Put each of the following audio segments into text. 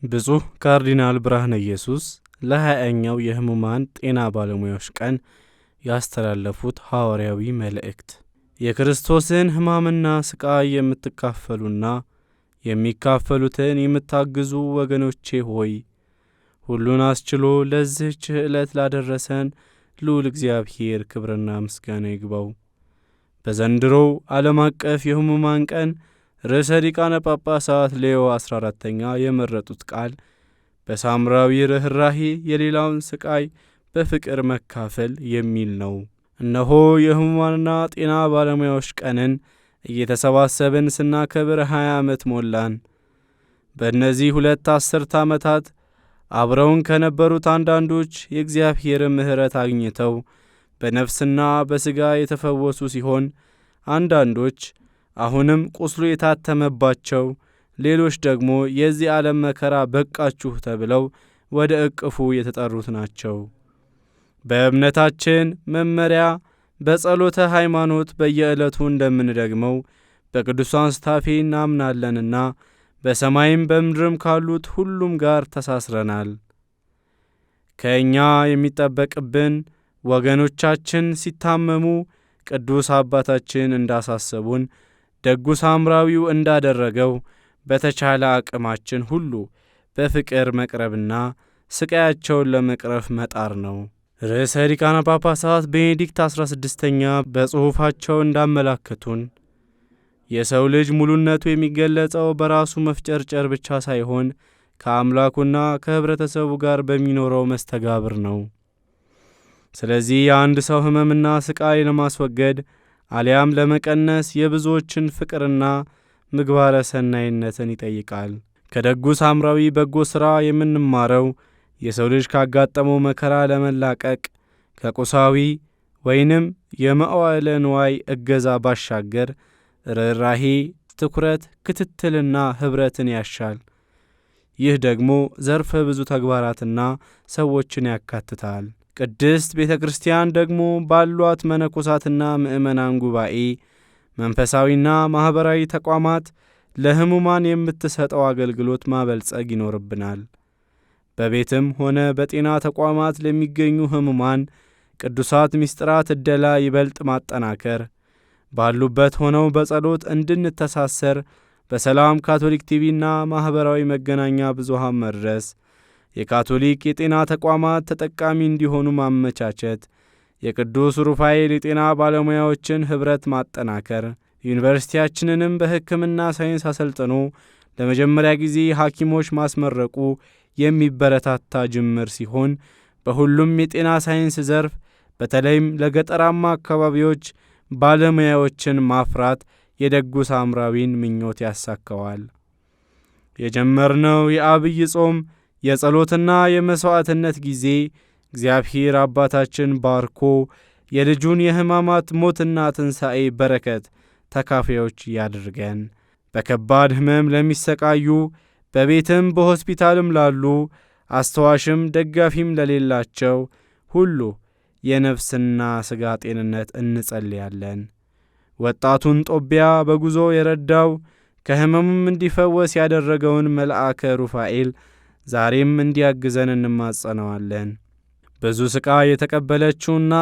ብፁዕ ካርዲናል ብርሃነ ኢየሱስ ለ20ኛው የሕሙማን ጤና ባለሙያዎች ቀን ያስተላለፉት ሐዋርያዊ መልእክት። የክርስቶስን ሕማምና ሥቃይ የምትካፈሉና የሚካፈሉትን የምታግዙ ወገኖቼ ሆይ፣ ሁሉን አስችሎ ለዚህች ዕለት ላደረሰን ልዑል እግዚአብሔር ክብርና ምስጋና ይግባው። በዘንድሮው ዓለም አቀፍ የሕሙማን ቀን ርዕሰ ሊቃነ ጳጳሳት ሌዮ 14ኛ የመረጡት ቃል በሳምራዊ ርኅራኄ የሌላውን ሥቃይ በፍቅር መካፈል የሚል ነው። እነሆ የሕሙማንና ጤና ባለሙያዎች ቀንን እየተሰባሰብን ስናከብር 20 ዓመት ሞላን። በእነዚህ 2 አስርተ ዓመታት አብረውን ከነበሩት አንዳንዶች የእግዚአብሔርን ምሕረት አግኝተው በነፍስና በሥጋ የተፈወሱ ሲሆን፣ አንዳንዶች አሁንም ቁስሉ የታተመባቸው፣ ሌሎች ደግሞ የዚህ ዓለም መከራ በቃችሁ ተብለው ወደ ዕቅፉ የተጠሩት ናቸው። በእምነታችን መመሪያ በጸሎተ ሃይማኖት በየዕለቱ እንደምንደግመው በቅዱሳን ስታፌ እናምናለንና በሰማይም በምድርም ካሉት ሁሉም ጋር ተሳስረናል። ከእኛ የሚጠበቅብን ወገኖቻችን ሲታመሙ ቅዱስ አባታችን እንዳሳሰቡን ደጉ ሳምራዊው እንዳደረገው በተቻለ አቅማችን ሁሉ በፍቅር መቅረብና ስቃያቸውን ለመቅረፍ መጣር ነው። ርዕሰ ሊቃነ ጳጳሳት ቤኔዲክት 16ኛ በጽሑፋቸው እንዳመላከቱን የሰው ልጅ ሙሉነቱ የሚገለጸው በራሱ መፍጨርጨር ብቻ ሳይሆን ከአምላኩና ከኅብረተሰቡ ጋር በሚኖረው መስተጋብር ነው። ስለዚህ የአንድ ሰው ሕመምና ስቃይ ለማስወገድ አሊያም ለመቀነስ የብዙዎችን ፍቅርና ምግባረ ሰናይነትን ይጠይቃል። ከደጉ ሳምራዊ በጎ ሥራ የምንማረው የሰው ልጅ ካጋጠመው መከራ ለመላቀቅ ከቁሳዊ ወይንም የመዋዕለ ንዋይ እገዛ ባሻገር ርኅራኄ፣ ትኩረት፣ ክትትልና ኅብረትን ያሻል። ይህ ደግሞ ዘርፈ ብዙ ተግባራትና ሰዎችን ያካትታል። ቅድስት ቤተ ክርስቲያን ደግሞ ባሏት መነኮሳትና ምእመናን ጉባኤ፣ መንፈሳዊና ማኅበራዊ ተቋማት ለሕሙማን የምትሰጠው አገልግሎት ማበልጸግ ይኖርብናል። በቤትም ሆነ በጤና ተቋማት ለሚገኙ ሕሙማን ቅዱሳት ምስጢራት ዕደላ ይበልጥ ማጠናከር፣ ባሉበት ሆነው በጸሎት እንድንተሳሰር በሰላም ካቶሊክ ቲቪና ማኅበራዊ መገናኛ ብዙሃን መድረስ፣ የካቶሊክ የጤና ተቋማት ተጠቃሚ እንዲሆኑ ማመቻቸት፣ የቅዱስ ሩፋኤል የጤና ባለሙያዎችን ኅብረት ማጠናከር፣ ዩኒቨርሲቲያችንንም በሕክምና ሳይንስ አሰልጥኖ ለመጀመሪያ ጊዜ ሐኪሞች ማስመረቁ የሚበረታታ ጅምር ሲሆን፣ በሁሉም የጤና ሳይንስ ዘርፍ በተለይም ለገጠራማ አካባቢዎች ባለሙያዎችን ማፍራት የደጉ ሳምራዊን ምኞት ያሳካዋል። የጀመርነው የአብይ ጾም የጸሎትና የመሥዋዕትነት ጊዜ እግዚአብሔር አባታችን ባርኮ የልጁን የሕማማት ሞትና ትንሣኤ በረከት ተካፋዮች ያድርገን። በከባድ ሕመም ለሚሰቃዩ፣ በቤትም በሆስፒታልም ላሉ፣ አስተዋሽም ደጋፊም ለሌላቸው ሁሉ የነፍስና ሥጋ ጤንነት እንጸልያለን። ወጣቱን ጦቢያ በጉዞ የረዳው ከሕመሙም እንዲፈወስ ያደረገውን መልአከ ሩፋኤል ዛሬም እንዲያግዘን እንማጸነዋለን። ብዙ ሥቃይ የተቀበለችውና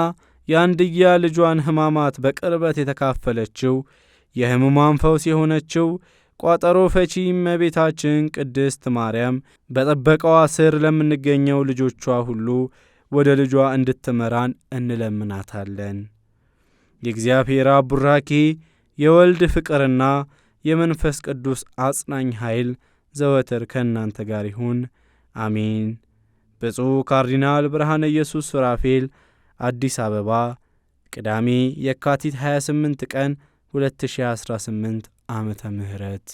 የአንድያ ልጇን ሕማማት በቅርበት የተካፈለችው የሕሙማን ፈውስ የሆነችው ቋጠሮ ፈቺ እመቤታችን ቅድስት ማርያም በጥበቃዋ ስር ለምንገኘው ልጆቿ ሁሉ ወደ ልጇ እንድትመራን እንለምናታለን። የእግዚአብሔር አብ ቡራኬ፣ የወልድ ፍቅርና የመንፈስ ቅዱስ አጽናኝ ኃይል ዘወትር ከእናንተ ጋር ይሁን፣ አሜን። ብፁዕ ካርዲናል ብርሃነ ኢየሱስ ሱራፌል፣ አዲስ አበባ፣ ቅዳሜ የካቲት 28 ቀን 2018 ዓመተ ምህረት